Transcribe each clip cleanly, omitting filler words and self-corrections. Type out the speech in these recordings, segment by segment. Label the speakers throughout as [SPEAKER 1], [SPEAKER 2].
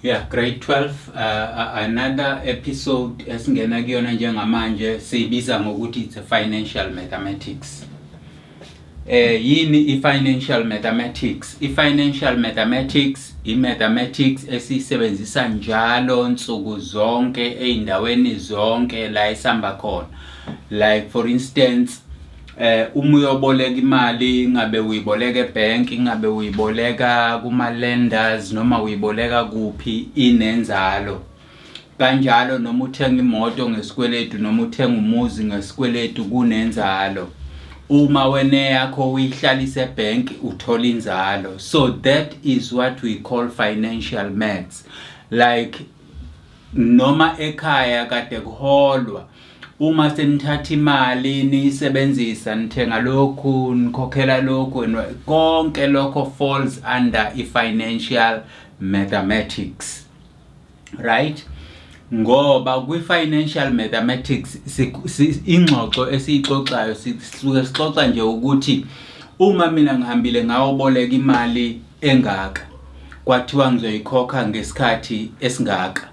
[SPEAKER 1] Yeah, grade 12 another episode esingena kuyona njengamanje siyibiza ngokuthi it's a financial mathematics. Yini i-financial mathematics? I-financial mathematics i-mathematics esiyisebenzisa njalo nsuku zonke eindaweni zonke la isamba khona. Like for instance, uma uyoboleka imali ngabe uyiboleka ebank, ngabe uyiboleka kuma lenders noma uyiboleka kuphi inenzalo. Kanjalo noma uthenga imoto ngesikweletu noma uthenga umuzi ngesikweletu kunenzalo. Uma wena yakho uyihlalisa ebank uthola inzalo. So that is what we call financial maths. Like noma ekhaya kade kuholwa, uma senithatha imali nisebenzisa nithenga lokhu nikhokhela lokhu, konke lokho falls under i-financial mathematics, right? Ngoba kwi-financial mathematics ingxoxo esiyixoxayo sixoxa nje ukuthi uma mina ngihambile ngayoboleka imali engaka, kwathiwa ngizoyikhokha ngesikhathi esingaka,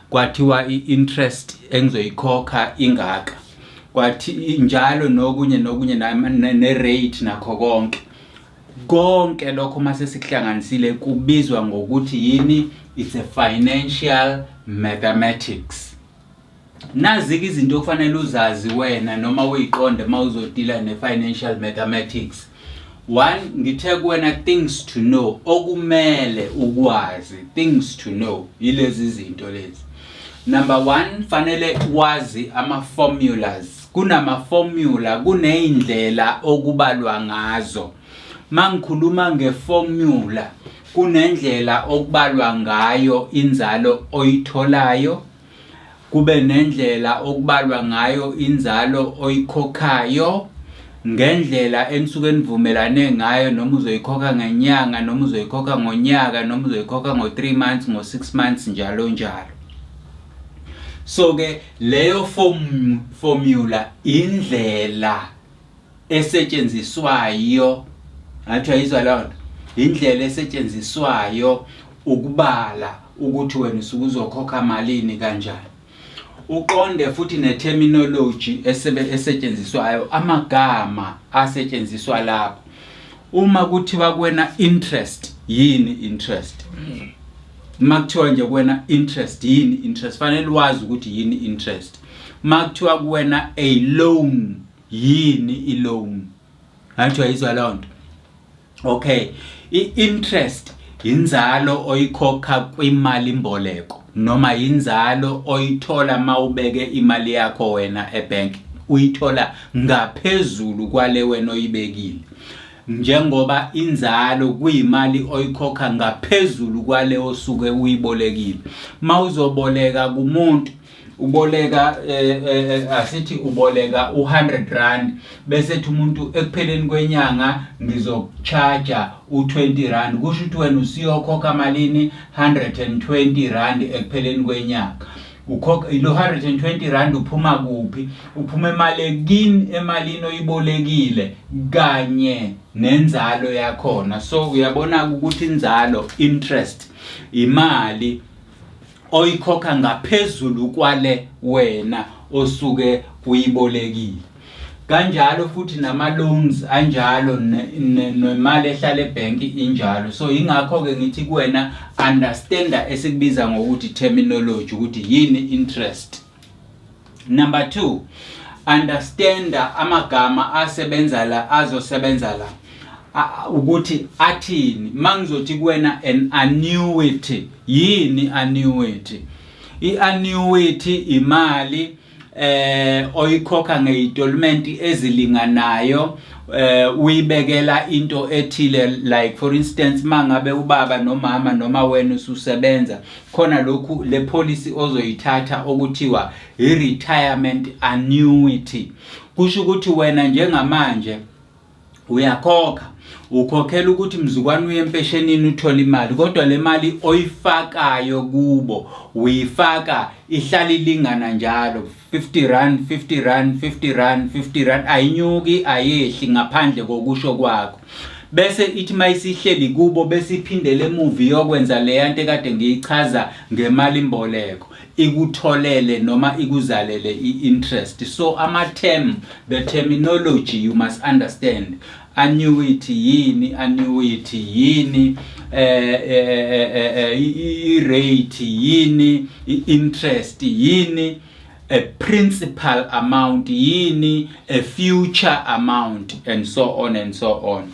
[SPEAKER 1] kwathiwa i-interest engizoyikhokha ingaka, kwathi njalo nokunye ne-rate nakho konke lokho mase sikuhlanganisile kubizwa ngokuthi yini? It's a financial mathematics. Nazi-ke izinto okufanele uzazi wena noma uyiqonde mawuzodila ne-financial mathematics. One, ngithe kuwena things to know, okumele ukwazi, things to know, yilezi zinto lezi. Number one, fanele wazi ama-formulas. Kunama-formula, kuney'ndlela okubalwa ngazo. Mangikhuluma nge-formula, kunendlela okubalwa ngayo inzalo oyitholayo, kube nendlela okubalwa ngayo inzalo oyikhokhayo, ngendlela enisuke nivumelane ngayo, noma uzoyikhokha ngenyanga, noma uzoyikhokha ngonyaka, noma uzoyikhokha ngo-3 months, ngo-6 months, njalo njalo. So ke leyo formula indlela esetshenziswayo, athi ayizwa lona, indlela esetshenziswayo ukubala ukuthi wena usuke uzokhokha malini kanjani. Uqonde futhi ne-terminology esetshenziswayo, amagama asetshenziswa lapho. Uma kuthiwa kuwena interest, yini interest? Makuthiwa nje kuwena interest, yini interest? Fanele wazi ukuthi yini interest. Makuthiwa kuwena a loan, yini i-loan? Athi ayizwa lonto. Okay, i-interest inzalo oyikhokha kwimali imboleko noma inzalo oyithola mawubeke imali yakho wena ebank, uyithola ngaphezulu kwale wena oyibekile. Njengoba inzalo kuyimali oyikhokha ngaphezulu kwale osuke uyibolekile. Mawuzoboleka kumuntu, uboleka asithi uboleka u100 bese ethi umuntu ekupheleni kwenyanga ngizokucharge u20 kusho ukuthi wena usiyokhokha malini? 120 ekupheleni kwenyanga. Ukhokha ilo 120 uphuma kuphi? Uphuma emalini oyibolekile kanye nenzalo yakhona. So uyabona ukuthi inzalo, interest, imali oyikhokha ngaphezulu kwale wena osuke uyibolekile. Kanjalo futhi nama-loans anjalo, nemali ehlala ebank injalo. So ingakho ke ngithi kuwena understanda esikubiza ngokuthi terminology, ukuthi yini interest. Number 2, understanda amagama azosebenza la ukuthi athini. Mangizothi kuwena an annuity, yini annuity? I-annuity imali oyikhokha ngeinstallment ezilinganayo, uyibekela into ethile. Like for instance, mangabe ubaba nomama noma wena ususebenza, khona lokhu le policy ozoyithatha okuthiwa i-retirement annuity. Kusho ukuthi wena njengamanje uyakhokha, ukhokhela ukuthi mzukwane uye empeshenini uthola imali, kodwa le mali oyifakayo kubo uyifaka ihlala ilingana njalo, 50 rand 50 rand 50 rand 50 rand, ayinyuki ayehli ngaphandle kokusho kwakho. bese ithi mayisihleli kubo bese iphindele emuvi yokwenza le yanto ekade ngiyichaza ngemali imboleko ikutholele noma ikuzalele i-interest. So ama-term, the terminology you must understand. Annuity yini, annuity yini, i-rate yini, i-interest yini, a principal amount yini, a future amount, and so on and so on.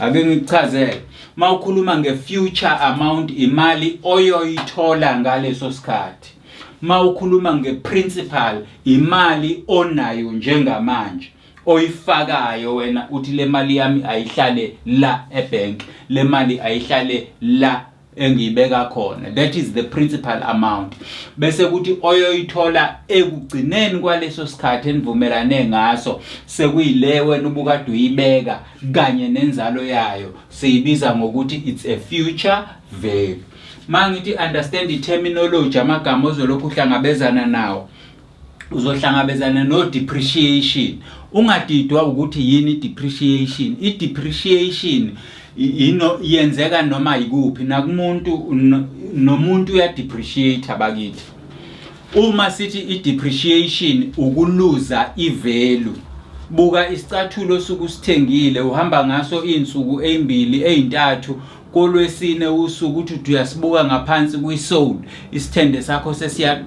[SPEAKER 1] Ake ngichazele, mawukhuluma nge-future amount imali oyoyithola ngaleso sikhathi. Mawukhuluma nge-principal imali onayo njengamanje oyifakayo wena uthi le mali yami ayihlale la ebank, le mali ayihlale la engiyibeka khona. That is the principal amount. Bese kuthi oyoyithola ekugcineni kwaleso sikhathi enivumelane ngaso sekuyile wena ubukade uyibeka kanye nenzalo yayo siyibiza ngokuthi it's a future value. Mangithi understand the terminology, amagama ozolokhu uhlangabezana nawo, uzohlangabezana no depreciation. Ungadidwa ukuthi yini depreciation. I depreciation yenzeka noma yikuphi nakumuntu nomuntu uya depreciate abakithi. Uma sithi i depreciation ukuluza ivalue, buka isicathulo sokusithengile uhamba ngaso insuku ezimbili ezintathu, kolwesine usuku uthi uyasibuka ngaphansi kwi-sold, isithende sakho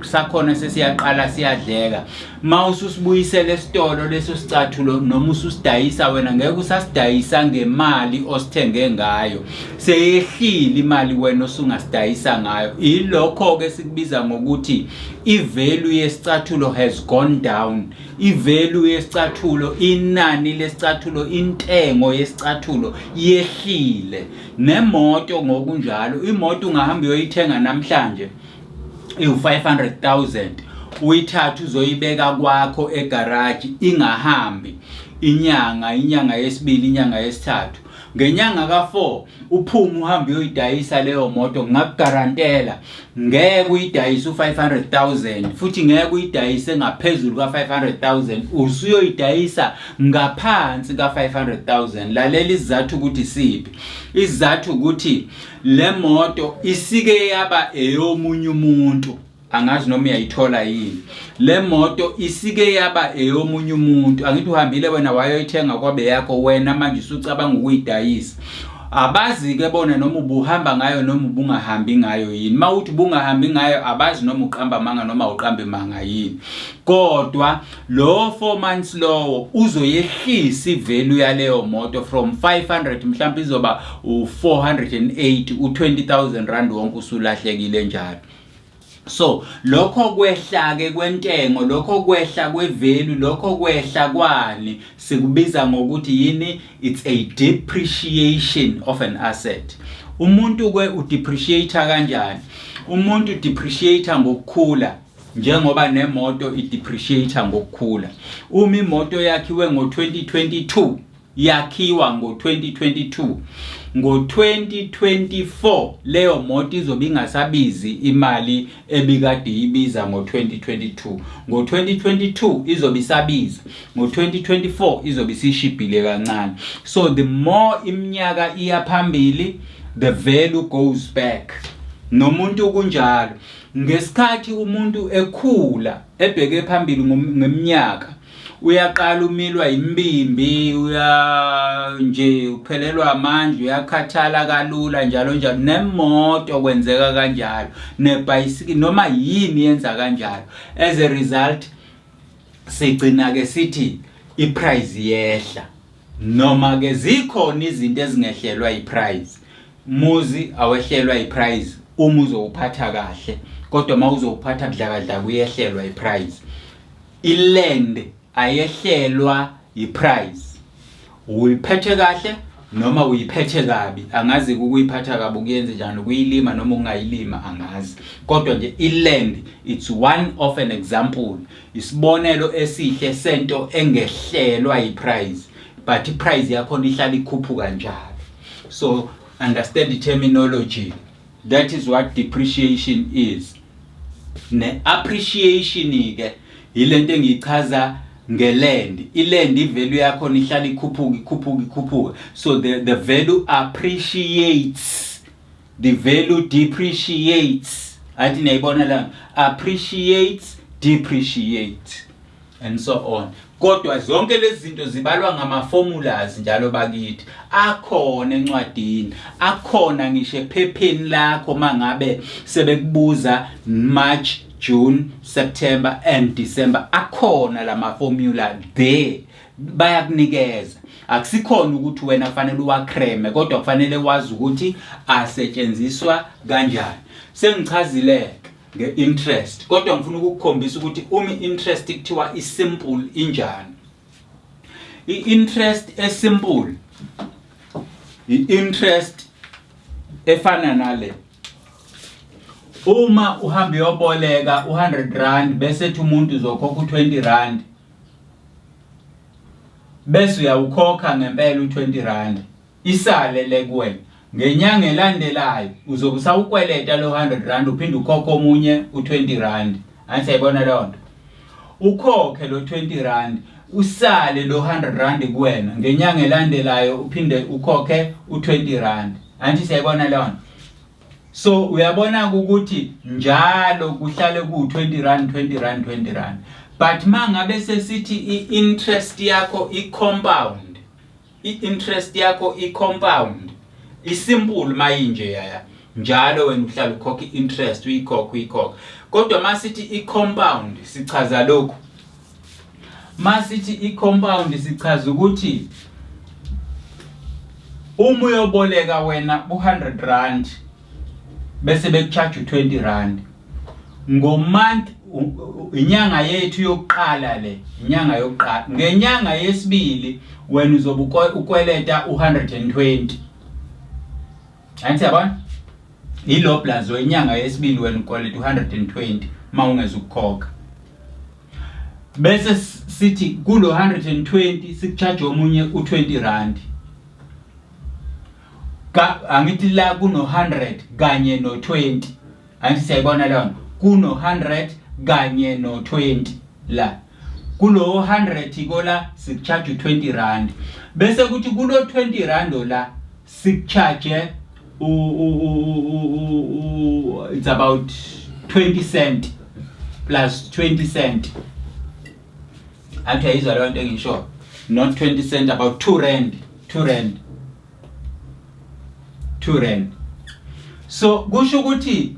[SPEAKER 1] sakhona sesiyaqala siyadleka. Mawususibuyisela esitolo leso sicathulo noma ususidayisa wena ngeke usasidayisa ngemali osithenge ngayo, seyehlile imali wena osungasidayisa ngayo. Ilokho ke sikubiza ngokuthi i-value yesicathulo has gone down. I-value yesicathulo, inani lesicathulo, intengo yesicathulo yehlile. Nemoto ngokunjalo, imoto ungahamba uyoyithenga namhlanje i-500,000, uyithatha uzoyibeka kwakho egarage ingahambi inyanga yesibili, inyanga yesithathu. Ngenyanga ka4 uphuma uhamba uyoyidayisa leyo moto, ngakugarantela ngeke uyidayise u500,000 futhi ngeke uyidayise ngaphezulu ka500,000, usuyoyidayisa ngaphansi ka500,000. Lalela isizathu ukuthi siphi. Isizathu ukuthi le moto isike yaba eyomunye umuntu, angazi noma uyayithola yini. Le moto isike yaba eyomunye umuntu, angithi uhambile wena wayoyithenga kwabe yakho wena manje usucabanga ukuyidayisa. Abazi ke bona noma ubuhamba ngayo noma ubungahambi ngayo yini. Mawuthi bungahambi ngayo abazi noma uqamba manga noma uqambe manga yini. Kodwa lo 4 months lowo uzoyehlisa ivalue yaleyo moto from 500 mhlawumbe izoba u408, u20,000 rand wonke usulahlekile njalo. So lokho kwehla ke kwentengo, lokho kwehla kwevalue, lokho kwehla kwani sikubiza ngokuthi yini, it's a depreciation of an asset. Umuntu ke udepreciate kanjani? Umuntu depreciate ngokukhula, njengoba nemoto idepreciate ngokukhula. Uma imoto yakhiwe ngo2022 yakhiwa ngo2022, ngo2024 leyo moto izobe ingasabizi imali ebikade ibiza ngo2022. Ngo2022 izobe isabiza, ngo2024 izobe isishibhile kancane. So the more iminyaka iya phambili, the value goes back. Nomuntu kunjalo, ngesikhathi umuntu ekhula ebheke phambili ngeminyaka, uyaqala umilwa imbimbi, nje uphelelwa amandla, uyakhathala kalula njalo njalo. Nemoto kwenzeka kanjalo, nebhayisikili noma yini yenza kanjalo. As a result sigcina ke sithi iprice yehla, noma ke zikhona izinto ezingehlelwa iprice. Muzi awehlelwa iprice uma uzowuphatha kahle, kodwa mawuzowuphatha kudlakadla kuyehlelwa iprice. Iland ayehlelwa iprice, uyiphethe kahle noma uyiphethe kabi. Angazi ukuyiphatha kabi kuyenze njani, ukuyilima noma ungayilima angazi, kodwa nje iland it's one of an example, isibonelo esihle sento engehlelwa iprice, but iprice yakho ihlala ikhuphuka njalo. So understand the terminology. That is what depreciation is. Ne appreciation ke ilento engichaza ngeland. Iland ivalue yakho ihlala ikhuphuka. So the value appreciates, the value depreciates. Athi niyayibona la, appreciates, depreciates, and so on. Kodwa zonke lezi zinto zibalwa ngama formulas njalo bakithi. Akhona encwadini, akhona ngisho ephepheni lakho mangabe sebekubuza March, June, September and December. Akhona lama formula there. Bayakunikeza. Akusikhona ukuthi wena fanele uwacreme, kodwa kufanele wazi ukuthi asetshenziswa kanjani. Sengichazile nge-interest, kodwa ngifuna ukukukhombisa ukuthi interest kuthiwa isimple injani. I-interest esimple, i-interest efana nale. Uma uhambe uyoboleka u100 bese umuntu uzokhokha u20, bese uyawukhokha ngempela u20, isale lekuwena. Ngenyanga elandelayo uzobe usawukweleta lo 100 uphinde ukhokhe omunye u20. Anti sayibona leyo nto. Ukhokhe lo 20, usale lo 100 kuwena. Ngenyanga elandelayo uphinde ukhokhe u20. Anti sayibona leyo nto. So uyabona ukuthi njalo kuhlale ku20, but mangabe sesithi i-interest yakho i-compound, i-interest yakho i-compound, isimple mayinje yaya, njalo wena uhlala ukhokha i-interest uyikhokha. Kodwa masithi i-compound sichaza lokho. Masithi i-compound sichaza ukuthi uma uyoboleka wena u100 bese bekucharge u20 ngomonth. Inyanga yethu yokuqala le, inyanga yokuqala. Ngenyanga yesibili wena uzobe ukweleta u120. Anti yabona? Ilo plus wenyanga yesibili wena ukweleta u120 mawungeza ukukhokha. Bese sithi kulo 120 sikucharge omunye u20. Angithi la kuno 100 kanye no20. Anti siyayibona leyo. Kuno 100 kanye no20 la. Kulo 100 ikola sikucharge u20. Bese kuthi kulo 20 la sikucharge it's about 20 cent plus 20 cent. Anti ayizwa leyo nto ngisho. Not 20 cent, about 2 rand. 2 rand. So kusho ukuthi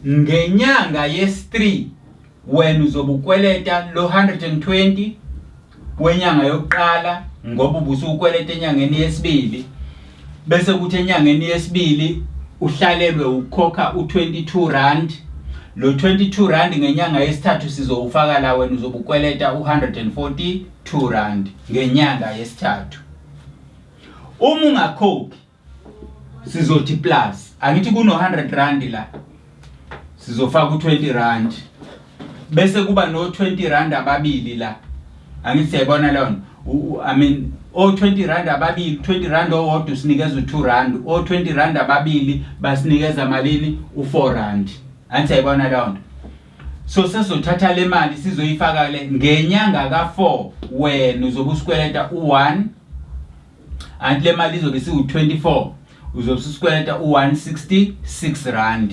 [SPEAKER 1] ngenyanga yes3 wena uzobe ukweleta lo 120 wenyanga yokuqala ngoba ubusukweleta enyangeni yesibili, bese kuthi enyangeni yesibili uhlalelwe ukukhokha u22. Lo 22 ngenyanga yesithathu sizowufaka la wena uzobe ukweleta u142 ngenyanga yesithathu. Uma ungakhokhi sizothi plus, angithi kuno 100 la sizofaka u20, bese kuba no 20 ababili la. Angithi siyabona leyo. I mean o 20 ababili, 20 owodwa usinikeza u2, o 20 ababili basinikeza malini u4. Angithi siyabona leyo. So sesizothatha le mali sizoyifaka le ngenyanga ka4 wena uzobe usikweleta u1, anti le mali izobe siu24 uzobe usikweleta u166.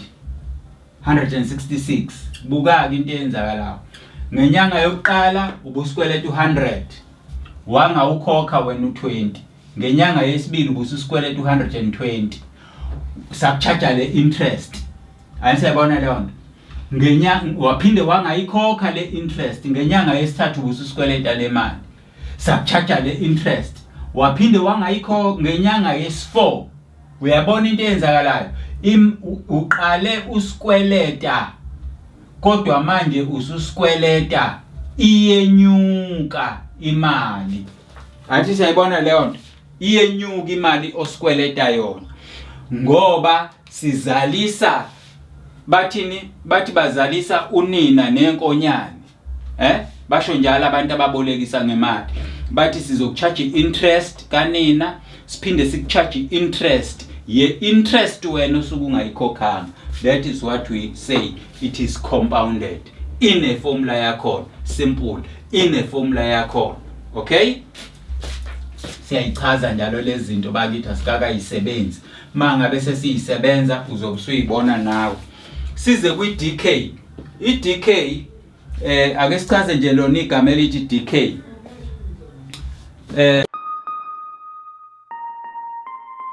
[SPEAKER 1] 166. Buka into eyenzakalayo. Ngenyanga yokuqala ubusikweleta u100. Wanga ukhokha wena u20. Ngenyanga yesibili ubusikweleta u120. Sakucharge le interest. Ayisayibona leyo nto. Ngenyanga waphinde wangayikhokha le interest. Ngenyanga yesithathu ubusikweleta le mali. Sakucharge le interest. Waphinde wangayikhokha ngenyanga yesi4. Uyabona into eyenzakalayo. Uqale usikweleta kodwa manje ususikweleta iyenyuka imali. Athi siyayibona leyo nto, iyenyuka imali osikweleta yona ngoba sizalisa bathi bazalisa unina nenkonyane. Basho njalo abantu ababolekisa ngemali bathi sizokucharge interest kanina siphinde sikucharge interest ye-interest wena usuke ungayikhokhanga. That is what we say, it is compounded ine formula yakhona. Simple, ine formula yakhona. Okay, siyayichaza njalo lezi zinto bakithi asikaka yisebenzi. Mangabe sesiyisebenza uzobe usuyibona nawe. Size kwi decay. I decay ake sichaze nje lona igama elithi decay.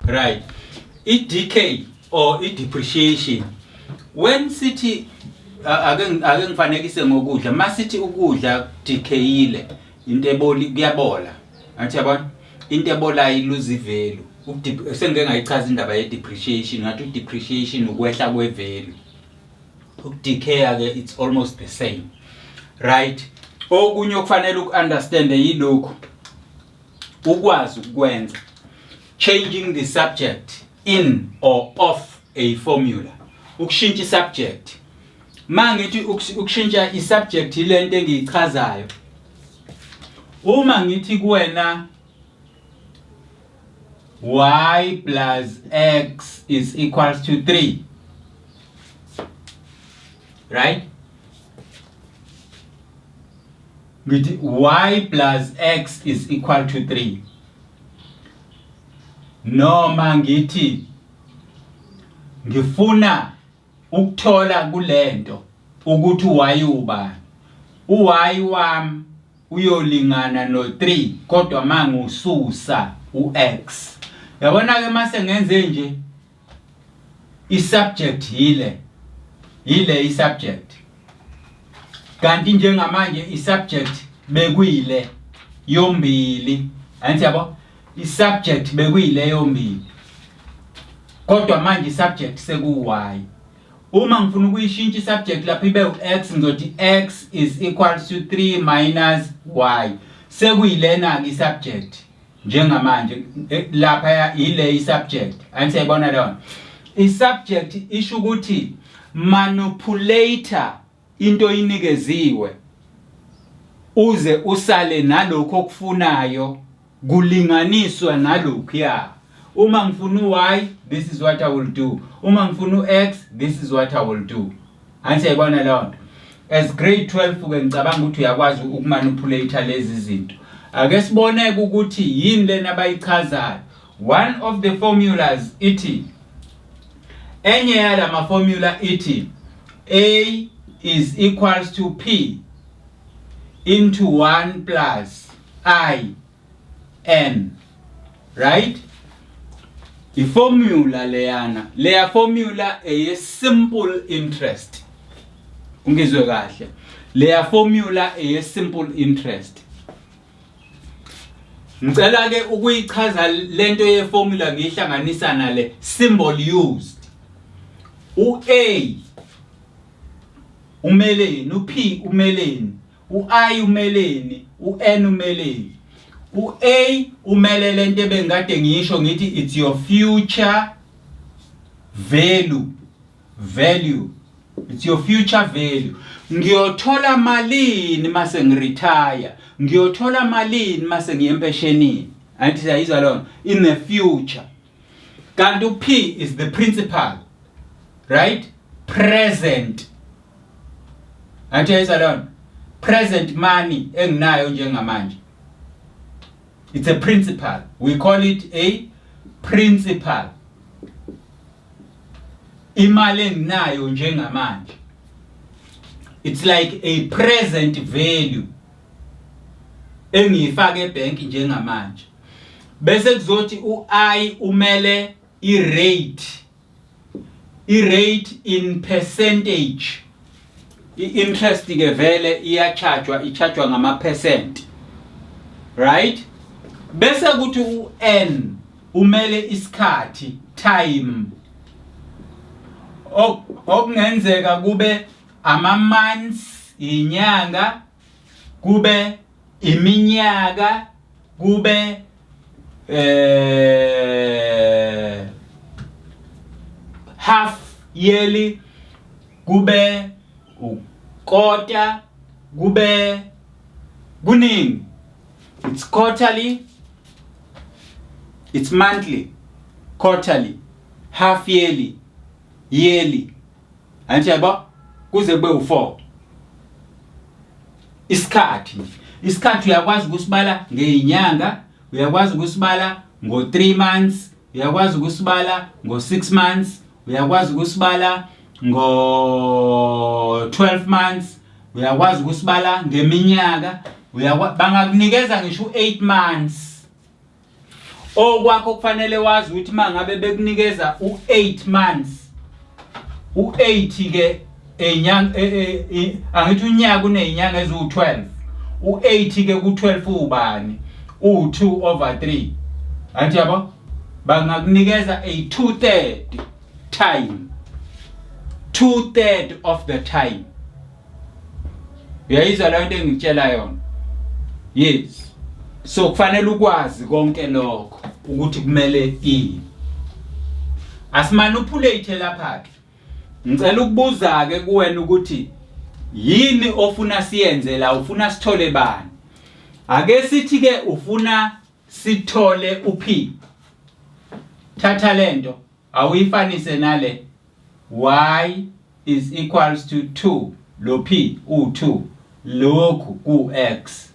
[SPEAKER 1] Right, I decay or I depreciation. When sithi ake ngifanekise ngokudla, masithi ukudla decayile, into eboli kuyabola. Athi yabona, into ebola iluze ivalue. Sengeke ngayichaza indaba ye depreciation, ngathi depreciation ukwehla kwe value. Ukudecay ke it's almost the same. Right? Okunye okufanele ukunderstand yilokho. Ukwazi ukwenza changing the subject in or off a formula. Ukushintsha subject. Mangithi ukushintsha isubject ilento engiyichazayo. Uma ngithi kuwena y plus x is equals to 3. Right? Ngithi y plus x is equal to 3. Noma ngithi ngifuna ukuthola kulento ukuthi y ubani. Y wami uyolingana no 3 kodwa mangususa ux. Yabona ke mase ngenze nje isubject yile isubject. Kanti njengamanje isubject bekuyile yombili. Anti yabo isubject bekuyile yombili. Kodwa manje isubject seku y. Uma ngifuna ukuyishintsha isubject lapha ibe x ngizothi x is equals to 3 minus y. Sekuyilena ke isubject njengamanje lapha ile isubject. Anti yabona leyo. Isubject isho ukuthi manipulator into inikeziwe uze usale nalokho okufunayo kulinganiswa nalokho ya. Uma ngifuna y, this is what I will do. Uma ngifuna x, this is what I will do. Anti yabona leyo. As grade 12 ke ngicabanga ukuthi uyakwazi ukumanipulate lezi zinto. Ake sibone ukuthi yini lena abayichazayo. One of the formulas ithi enye yala ma formula ithi a is equals to p into 1 plus I n. Right? The formula leya formula a simple interest. Ungizwe kahle. Leya formula a simple interest. Ngicela ke ukuyichaza lento ye formula ngihlanganisa nale symbol used. U-A umeleni, u-P umeleni, u-I umeleni, u-N umeleni. U-A umele lento ebengade ngisho ngithi it's your future value. It's your future value. Ngiyothola malini mase ngiretire, ngiyothola malini mase ngiyempesheni. Anti sayizwa lona in the future. Kanti u-P is the principal. Right? Present. Anti sayizwa lona present money enginayo njengamanje. It's a principal. We call it a principal. Imali enginayo njengamanje. It's like a present value engiyifaka ebank njengamanje. Bese kuzothi u-I umele i-rate in percentage. I-interest ke vele iyachargewa ngama percent. Right? Bese kuthi u-N umele isikhathi, time. Okungenzeka kube ama months, inyanga, kube iminyaka, kube half yearly, kube quarter, kube kuningi. It's quarterly, it's monthly, quarterly, half yearly, yearly. Anti yabo kuze kube u4. isikhathi uyakwazi ukusibala ngeinyanga, uyakwazi ukusibala ngo3 months, uyakwazi ukusibala ngo6 months, uyakwazi ukusibala ngo12 months, uyakwazi ukusibala ngeminyaka, bangakunikeza ngisho 8 months. Okwakho kufanele wazi ukuthi mangabe bekunikeza u8 months, u8 ke enyanga angithi unyaka unezinyanga eziwu12, u8 ke ku12 ubani, u2/3. Anti yabo bangakunikeza a 2/3 time, 2/3 of the time. Uyayizwa le nto engitshela yona? Yes. So kufanele ukwazi konke lokho ukuthi kumele ini. Asimanipulate lapha ke. Ngicela ukubuza ke kuwena ukuthi yini ofuna siyenze la, ufuna sithole bani? Ake sithi ke ufuna sithole uP. Thatha lento awuyifanise nale y is equals to 2, lo p u2, lokhu ku x.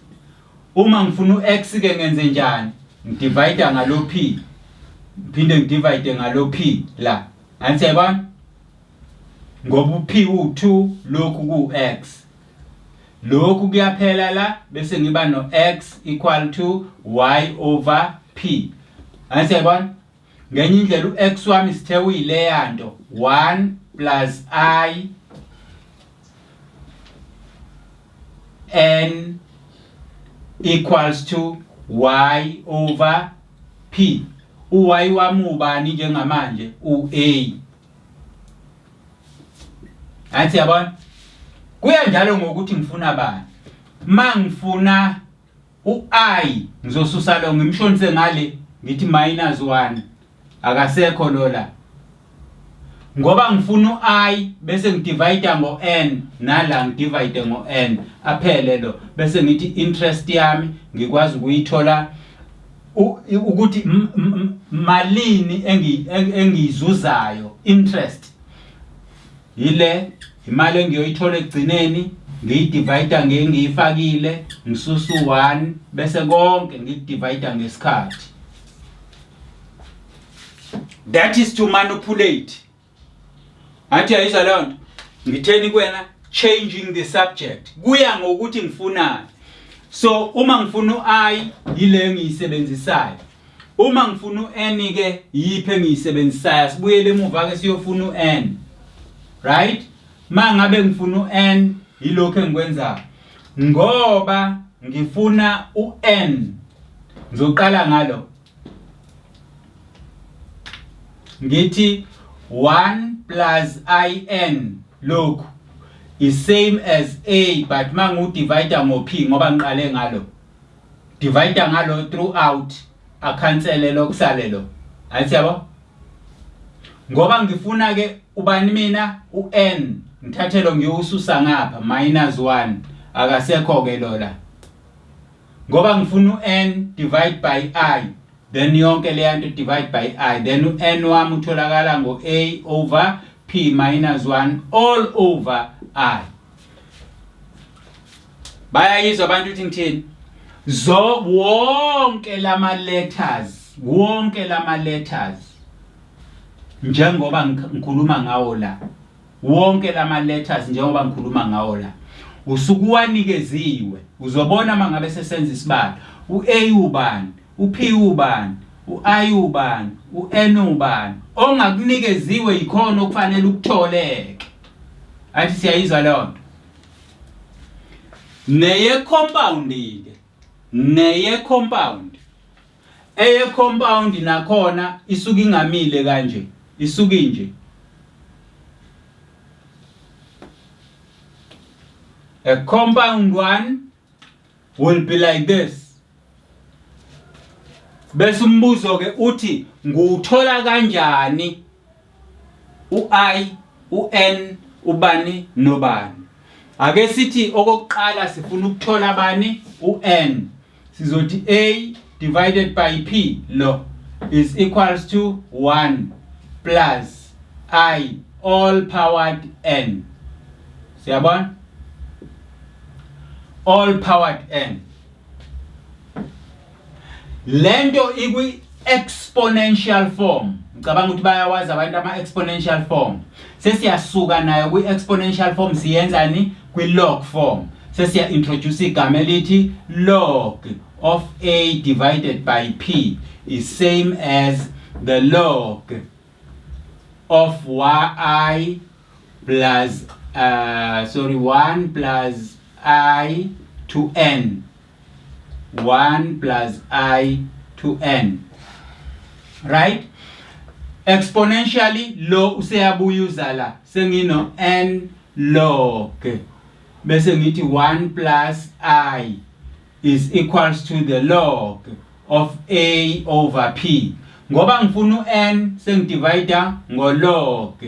[SPEAKER 1] Uma ngifuna ux ke ngenze njani? Ngidivide ngalo p, phinde ngidivide ngalo p la. Angisayibona? Ngoba up u2, lokhu ku x. Lokhu kuyaphela la bese ngiba no x equal to y/p. Angisayibona? Ngenye indlela ux wami sithe uyileyanto 1 plus I n equals to y/p. U-y wami ubani njengamanje? U-a. Athi yabona? Kuya njalo ngokuthi ngifuna bani. Mangifuna u-i ngizosusa lo ngimshonise ngale ngithi -1. Akasekho lo la. Ngoba ngifuna u-i bese ngidivide ngo-n, nala ngidivide ngo-n, aphele lo. Bese ngithi interest yami ngikwazi ukuyithola ukuthi malini engiyizuzayo, interest. Yile imali engiyoyithola ekugcineni, ngiyidivide ngiyifakile, ngisusa u1 bese konke ngidivide ngesikhathi. That is to manipulate. Athi ayizwa leyo nto. Ngitheni kuwena changing the subject. Kuya ngokuthi ngifunani. So uma ngifuna u-i yile engiyisebenzisayo. Uma ngifuna u-n ke yiphi engiyisebenzisayo. Sibuyele emuva ke siyofuna u-n. Right? Mangabe ngifuna u-n yilokho engikwenzayo. Ngoba ngifuna u-n. Ngizoqala ngalo. Ngithi 1 plus in lokhu is same as a, but mangu divide ngo-p ngoba ngiqale ngalo. Divide ngalo throughout, akhansele lokusale lo. Ayisiyabo? Ngoba ngifuna ke ubani mina u-n, ngithathe lo ngiyususa ngapha -1, akasekho ke lola. Ngoba ngifuna u-n divide by I, then yonke le yanto divide by I, then u-n wami utholakala ngo-a/p -1 all over I. Bayayizwa abantu ukuthi ngithini? Wonke lama letters njengoba ngikhuluma ngawo la, wonke lama letters njengoba ngikhuluma ngawo la, usuku wanikeziwe. Uzobona mangabe sesenza isibalo, u-a ubani, u-p ubani, u-i ubani, u-n ubani. Ongakunikeziwe ikhona okufanele ukutholeke. Athi siyayizwa leyo nto. Neye compound ke, neye compound. Eye compound nakhona isuka ingamile kanje, isuka nje. A compound one will be like this. Bese umbuzo ke uthi nguthola kanjani u-i, u-n, ubani nobani. Ake sithi okokuqala sifuna ukuthola bani? U-n. Sizothi a divided by p lo is equals to 1 plus I all powered n. Siyabona? all powered n. Lento ikwi exponential form. Ngicabanga ukuthi bayawazi abantu ama exponential form. Sesiyasuka nayo kwi exponential form siyenzani kwi log form. Sesiya introduce igama elithi log of a divided by p is same as the log of y plus 1 plus I to n. 1 plus I to n. Right? Exponentially lo useyabuya la sengino n log bese ngithi 1 plus I is equals to the log of a over p. Ngoba ngifuna n sengidivide ngolog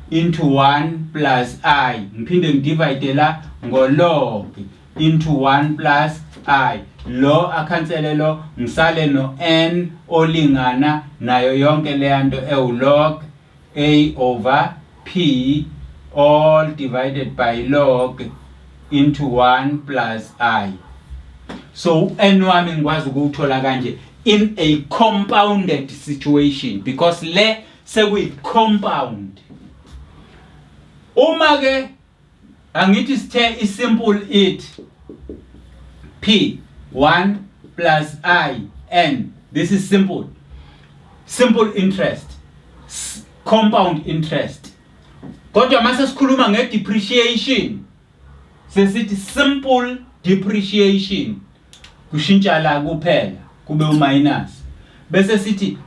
[SPEAKER 1] into 1 plus I. Ngiphinde ngidivide la ngolog into 1 plus I. Lo akhansele lo ngisale no n olingana nayo yonke le nto log a over p all divided by log into 1 plus I. So n wami ngikwazi ukuthola kanje in a compounded situation because le sekuyi compound. Uma ke angithi sithe isimple it p 1 plus I n. This is simple interest, compound interest. Kodwa mase sikhuluma nge depreciation sesithi simple depreciation kushintsha la kuphela kube minus, bese sithi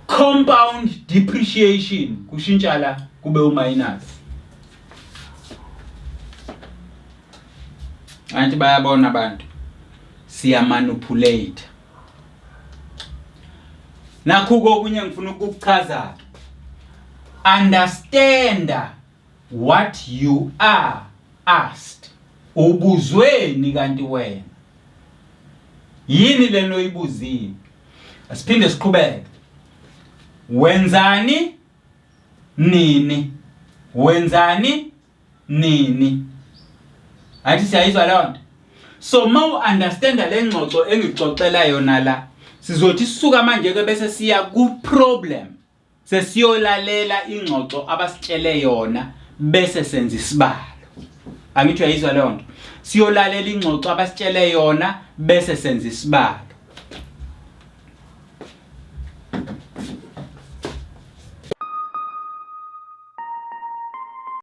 [SPEAKER 1] compound depreciation kushintsha la kube minus. Anti bayabona abantu siya manipulate. Nakho kokunye ngifuna ukukuchaza. Understand what you are asked. Ubuzweni kanti wena. Yini leno oyibuzini? Asiphinde siqhubeke. Wenzani? Nini? Wenzani? Nini? Athi siyayizwa lonto. So mawu understand le ngxoxo engixoxela yona la. Sizothi sisuka manje ke bese siya ku problem. Sesiyolalela ingxoxo abasitshele yona bese senza isibalo. Angithi uyayizwa lonto. Siyolalela ingxoxo abasitshele yona bese senza isibalo.